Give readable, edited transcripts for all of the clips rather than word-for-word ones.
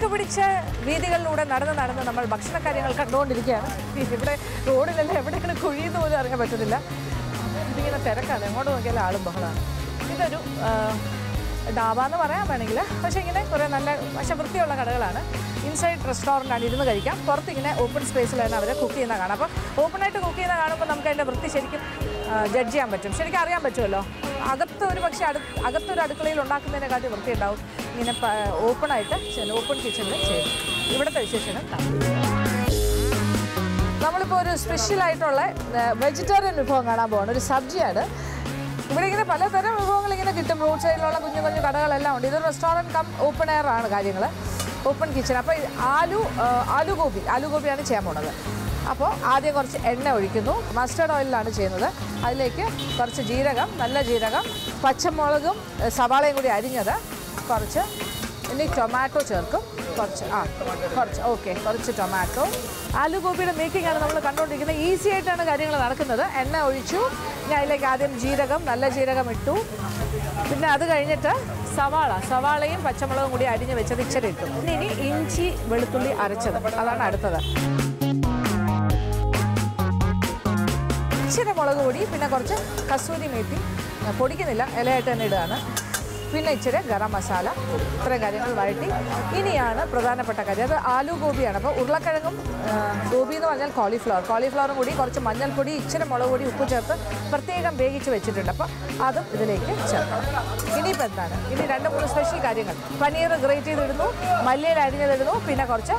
തിരക്ക് പിടിച്ച വീതികളിലൂടെ നടന്ന് നമ്മൾ ഭക്ഷണക്കാര്യങ്ങൾ കണ്ടുകൊണ്ടിരിക്കുകയാണ്. ഇവിടെ റോഡിലെല്ലാം എവിടെയാണ് കുഴിയെന്ന് പോലും അറിയാൻ പറ്റുന്നില്ല. ഇതിങ്ങനെ തിരക്കാണ്, എങ്ങോട്ട് നോക്കിയാലും ആളും ബഹളമാണ്. ഇതൊരു ഡാബ എന്ന് പറയാൻ വേണമെങ്കിൽ, പക്ഷേ ഇങ്ങനെ കുറേ നല്ല പക്ഷേ വൃത്തിയുള്ള കടകളാണ്. ഇൻസൈഡ് റെസ്റ്റോറൻ്റാണ്, ഇരുന്ന് കഴിക്കാം. പുറത്തിങ്ങനെ ഓപ്പൺ സ്പേസിലാണ് അവർ കുക്ക് ചെയ്യുന്ന കാണാം. അപ്പോൾ ഓപ്പണായിട്ട് കുക്ക് ചെയ്യുന്ന കാണുമ്പോൾ നമുക്ക് അതിൻ്റെ വൃത്തി ശരിക്കും ജഡ്ജ് ചെയ്യാൻ പറ്റും, ശരിക്കും അറിയാൻ പറ്റുമല്ലോ. അകത്തൊരു പക്ഷേ അകത്തൊരു അടുക്കളയിൽ ഉണ്ടാക്കുന്നതിനെക്കാട്ടി വൃത്തി ഉണ്ടാവും ഇങ്ങനെ ഓപ്പണായിട്ട് ഓപ്പൺ കിച്ചണിൽ ചെയ്യും. ഇവിടുത്തെ വിശേഷങ്ങൾ നമ്മളിപ്പോൾ ഒരു സ്പെഷ്യലായിട്ടുള്ള വെജിറ്റേറിയൻ വിഭവം കാണാൻ പോകണം. ഒരു സബ്ജിയാണ്. ഇവിടെ ഇങ്ങനെ പലതരം വിഭവങ്ങൾ ഇങ്ങനെ കിട്ടും. റോഡ് സൈഡിലുള്ള കുഞ്ഞു കുഞ്ഞു കടകളെല്ലാം ഉണ്ട്. ഇതൊരു റെസ്റ്റോറൻറ്റ് കം ഓപ്പൺ എയർ ആണ് കാര്യങ്ങൾ, ഓപ്പൺ കിച്ചൺ. അപ്പോൾ ആലുഗോപിയാണ് ചെയ്യാൻ പോണത്. അപ്പോൾ ആദ്യം കുറച്ച് എണ്ണ ഒഴിക്കുന്നു. മസ്റ്റർഡ് ഓയിലാണ് ചെയ്യുന്നത്. അതിലേക്ക് കുറച്ച് ജീരകം, നല്ല ജീരകം, പച്ചമുളകും സവാളയും കൂടി അരിഞ്ഞത് കുറച്ച്, ഇനി ടൊമാറ്റോ ചേർക്കും കുറച്ച് ടൊമാറ്റോ. ആലുഗോപിയുടെ മേക്കിംഗ് ആണ് നമ്മൾ കണ്ടുകൊണ്ടിരിക്കുന്നത്. ഈസി ആയിട്ടാണ് കാര്യങ്ങൾ നടക്കുന്നത്. എണ്ണ ഒഴിച്ചു, ഞാൻ അതിലേക്ക് ആദ്യം ജീരകം, നല്ല ജീരകം ഇട്ടു. പിന്നെ അത് കഴിഞ്ഞിട്ട് സവാളയും പച്ചമുളകും കൂടി അരിഞ്ഞ് വെച്ചത് ഇച്ചിരി ഇട്ടു. ഇനി ഇഞ്ചി വെളുത്തുള്ളി അരച്ചത്, അതാണ് അടുത്തത്. ഇച്ചിരി മുളക് പൊടി, പിന്നെ കുറച്ച് കസൂരി മേത്തി, പൊടിക്കുന്നില്ല, ഇലയായിട്ട് തന്നെ ഇടുകയാണ്. പിന്നെ ഇച്ചിരി ഗരം മസാല. ഇത്രയും കാര്യങ്ങൾ വഴറ്റി. ഇനിയാണ് പ്രധാനപ്പെട്ട കാര്യം, അത് ആലു ഗോപിയാണ്. അപ്പോൾ ഉരുളക്കിഴങ്ങും ഗോപി എന്ന് പറഞ്ഞാൽ കോളിഫ്ലവറും കൂടി കുറച്ച് മഞ്ഞൾപ്പൊടി, ഇച്ചിരി മുളക് പൊടി, ഉപ്പ് ചേർത്ത് പ്രത്യേകം വേവിച്ച് വെച്ചിട്ടുണ്ട്. അപ്പോൾ അതും ഇതിലേക്ക് ചേർക്കണം. ഇനിയിപ്പോൾ എന്താണ്, ഇനി 2-3 സ്പെഷ്യൽ കാര്യങ്ങൾ. പനീർ ഗ്രേറ്റ് ചെയ്തിടുന്നു, മല്ലിയില അരിഞ്ഞതിടുന്നു, പിന്നെ കുറച്ച്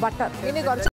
ബട്ടർ, ഇനി കുറച്ച്